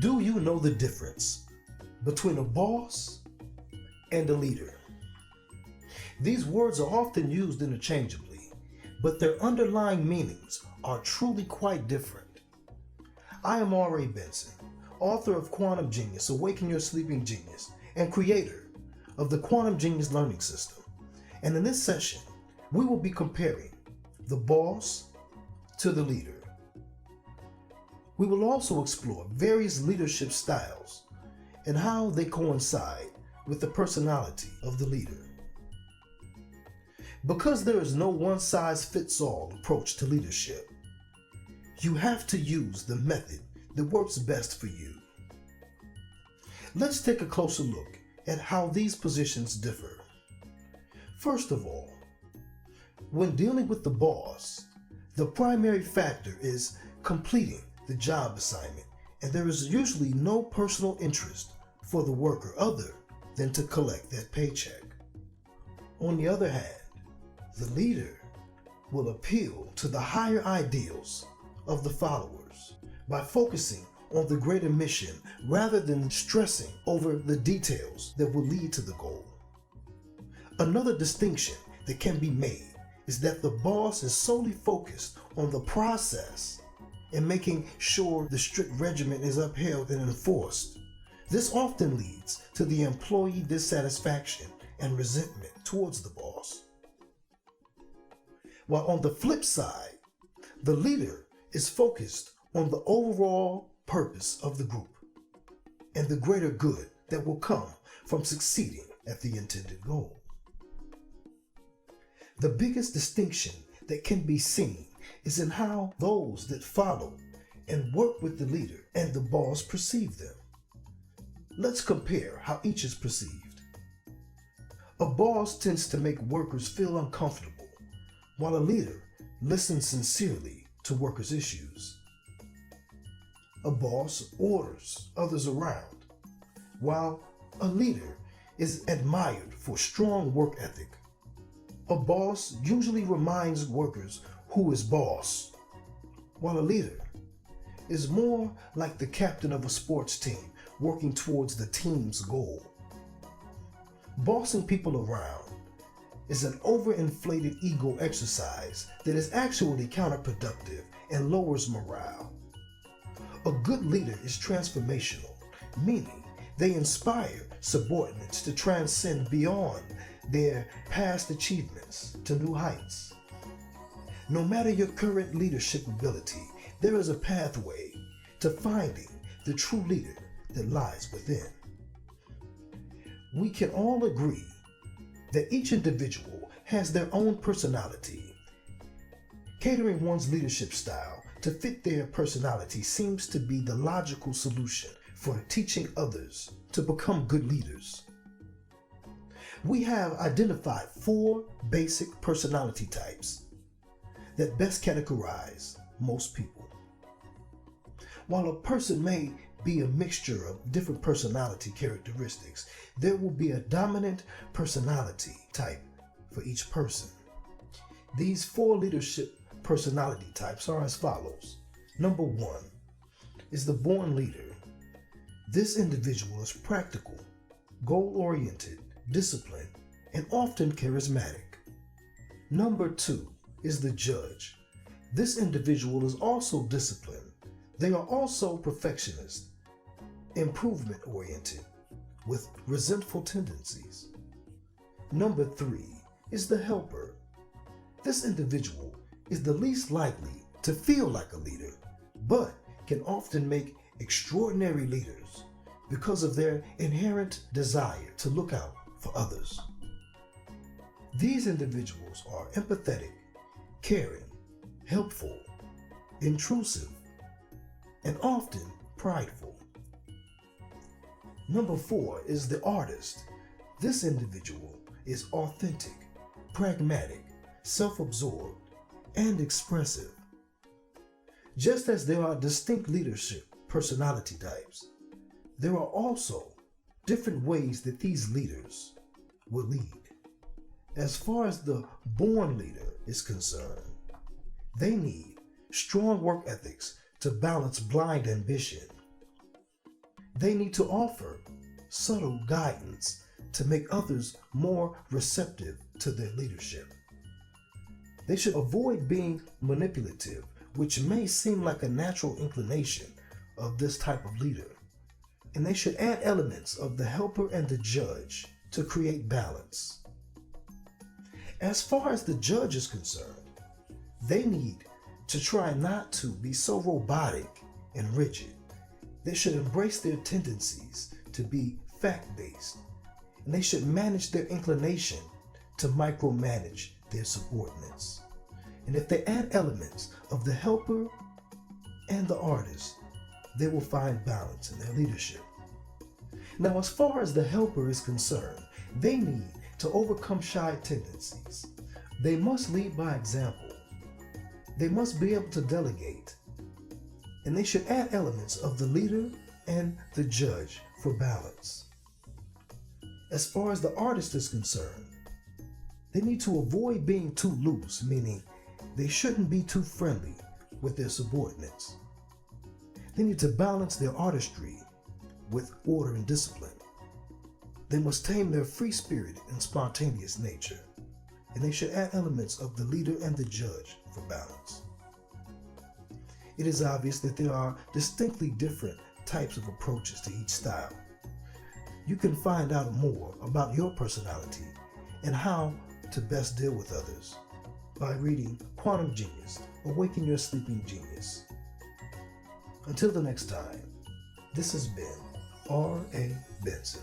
Do you know the difference between a boss and a leader? These words are often used interchangeably, but their underlying meanings are truly quite different. I am Benson, author of Quantum Genius, Awaken Your Sleeping Genius, and creator of the Quantum Genius Learning System. And in this session, we will be comparing the boss to the leader. We will also explore various leadership styles and how they coincide with the personality of the leader. Because there is no one-size-fits-all approach to leadership, you have to use the method that works best for you. Let's take a closer look at how these positions differ. First of all, when dealing with the boss, the primary factor is completing the job assignment, and there is usually no personal interest for the worker other than to collect that paycheck. On the other hand, the leader will appeal to the higher ideals of the followers by focusing on the greater mission rather than stressing over the details that will lead to the goal. Another distinction that can be made is that the boss is solely focused on the process and making sure the strict regimen is upheld and enforced. This often leads to the employee dissatisfaction and resentment towards the boss. While on the flip side, the leader is focused on the overall purpose of the group and the greater good that will come from succeeding at the intended goal. The biggest distinction that can be seen is in how those that follow and work with the leader and the boss perceive them. Let's compare how each is perceived. A boss tends to make workers feel uncomfortable, while a leader listens sincerely to workers' issues. A boss orders others around, while a leader is admired for strong work ethic. A boss usually reminds workers who is boss, while a leader is more like the captain of a sports team working towards the team's goal. Bossing people around is an overinflated ego exercise that is actually counterproductive and lowers morale. A good leader is transformational, meaning they inspire subordinates to transcend beyond their past achievements to new heights. No matter your current leadership ability, there is a pathway to finding the true leader that lies within. We can all agree that each individual has their own personality. Catering one's leadership style to fit their personality seems to be the logical solution for teaching others to become good leaders. We have identified 4 basic personality types that best categorize most people. While a person may be a mixture of different personality characteristics, there will be a dominant personality type for each person. These 4 leadership personality types are as follows. Number 1 is the born leader. This individual is practical, goal-oriented, disciplined, and often charismatic. Number 2 is the judge. This individual is also disciplined. They are also perfectionist, improvement-oriented, with resentful tendencies. Number 3 is the helper. This individual is the least likely to feel like a leader, but can often make extraordinary leaders because of their inherent desire to look out for others. These individuals are empathetic, caring, helpful, intrusive, and often prideful. Number 4 is the artist. This individual is authentic, pragmatic, self-absorbed, and expressive. Just as there are distinct leadership personality types, there are also different ways that these leaders will lead. As far as the born leader is concerned, they need strong work ethics to balance blind ambition. They need to offer subtle guidance to make others more receptive to their leadership. They should avoid being manipulative, which may seem like a natural inclination of this type of leader. And they should add elements of the helper and the judge to create balance. As far as the judge is concerned, they need to try not to be so robotic and rigid. They should embrace their tendencies to be fact-based, and they should manage their inclination to micromanage their subordinates. And if they add elements of the helper and the artist, they will find balance in their leadership. Now, as far as the helper is concerned, they need to overcome shy tendencies. They must lead by example. They must be able to delegate. And they should add elements of the leader and the judge for balance. As far as the artist is concerned, they need to avoid being too loose, meaning they shouldn't be too friendly with their subordinates. They need to balance their artistry with order and discipline. They must tame their free-spirited and spontaneous nature, and they should add elements of the leader and the judge for balance. It is obvious that there are distinctly different types of approaches to each style. You can find out more about your personality and how to best deal with others by reading Quantum Genius, Awaken Your Sleeping Genius. Until the next time, this has been R.A. Benson.